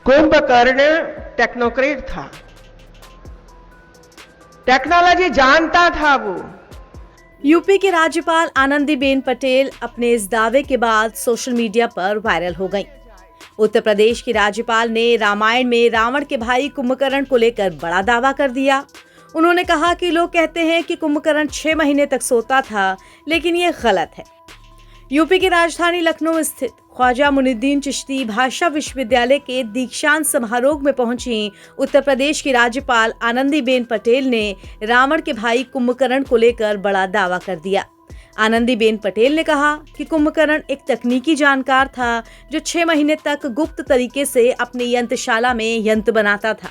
Kumbhakarna technocrat था, technology जानता था वो। यूपी की राज्यपाल आनंदीबेन पटेल अपने इस दावे के बाद सोशल मीडिया पर वायरल हो गईं। उत्तर प्रदेश की राज्यपाल ने रामायण में रावण के भाई कुंभकर्ण को लेकर बड़ा दावा कर दिया। उन्होंने कहा कि लोग कहते हैं कि कुंभकर्ण 6 महीने तक सोता था, लेकिन ये गलत है। यूपी की राजधानी लखनऊ स्थित ख्वाजा मुइनुद्दीन चिश्ती भाषा विश्वविद्यालय के दीक्षांत समारोह में पहुंची उत्तर प्रदेश की राज्यपाल आनंदीबेन पटेल ने रावण के भाई कुंभकर्ण को लेकर बड़ा दावा कर दिया। आनंदीबेन पटेल ने कहा कि कुंभकर्ण एक तकनीकी जानकार था जो 6 महीने तक गुप्त तरीके से अपनी यंत्रशाला में यंत्र बनाता था।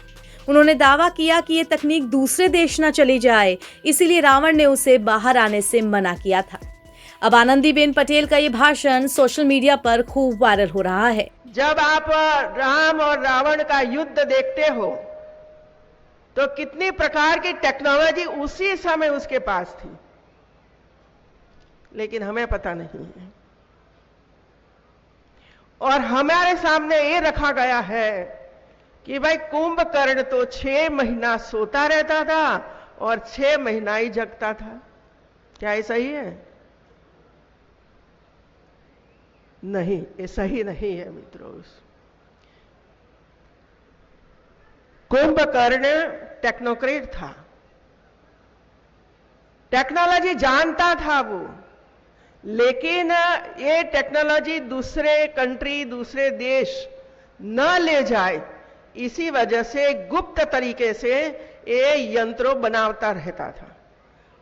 उन्होंने दावा किया कि ये तकनीक दूसरे देश न चली जाए, इसीलिए रावण ने उसे बाहर आने से मना किया था। अब आनंदीबेन पटेल का ये भाषण सोशल मीडिया पर खूब वायरल हो रहा है। जब आप राम और रावण का युद्ध देखते हो तो कितनी प्रकार की टेक्नोलॉजी उसी समय उसके पास थी, लेकिन हमें पता नहीं है। और हमारे सामने ये रखा गया है कि भाई कुंभकर्ण तो 6 महीना सोता रहता था और 6 महीना ही जगता था। क्या ये सही है? नहीं, ये सही नहीं है मित्रों। कुंभकर्ण टेक्नोक्रेट था, टेक्नोलॉजी जानता था वो, लेकिन ये टेक्नोलॉजी दूसरे कंट्री, दूसरे देश न ले जाए, इसी वजह से गुप्त तरीके से ये यंत्रों बनाता रहता था।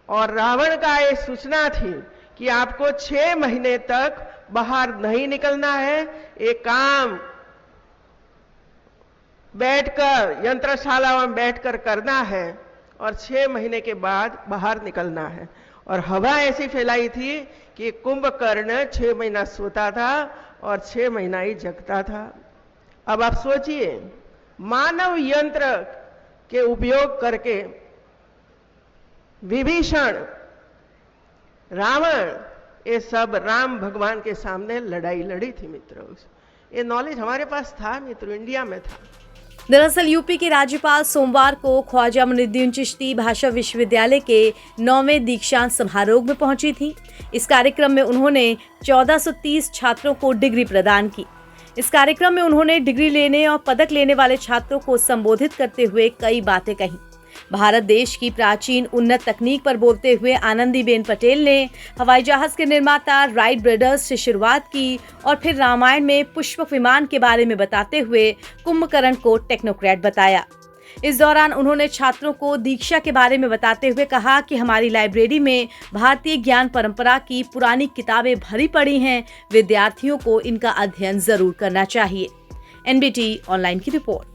और रावण का ये सूचना थी कि आपको 6 महीने तक बाहर नहीं निकलना है, एक काम बैठकर यंत्रशाला में बैठकर करना है और 6 महीने के बाद बाहर निकलना है। और हवा ऐसी फैलाई थी कि कुंभकर्ण 6 महीना सोता था और 6 महीना ही जगता था। अब आप सोचिए, मानव यंत्र के उपयोग करके विभीषण, रावण, ये सब राम भगवान के सामने लड़ाई लड़ी थी मित्रों। ये नॉलेज हमारे पास था मित्रों, इंडिया में था। दरअसल यूपी के राज्यपाल सोमवार को ख्वाजा मुइनुद्दीन चिश्ती भाषा विश्वविद्यालय के 9वें दीक्षांत समारोह में पहुंची थी। इस कार्यक्रम में उन्होंने 1430 छात्रों को डिग्री प्रदान की। इस कार्यक्रम में उन्होंने डिग्री लेने और पदक लेने वाले छात्रों को संबोधित करते हुए कई बातें कही। भारत देश की प्राचीन उन्नत तकनीक पर बोलते हुए आनंदीबेन पटेल ने हवाई जहाज के निर्माता राइट ब्रदर्स से शुरुआत की और फिर रामायण में पुष्पक विमान के बारे में बताते हुए कुंभकर्ण को टेक्नोक्रेट बताया। इस दौरान उन्होंने छात्रों को दीक्षा के बारे में बताते हुए कहा कि हमारी लाइब्रेरी में भारतीय ज्ञान परंपरा की पुरानी किताबें भरी पड़ी हैं, विद्यार्थियों को इनका अध्ययन जरूर करना चाहिए। एनबीटी ऑनलाइन की रिपोर्ट।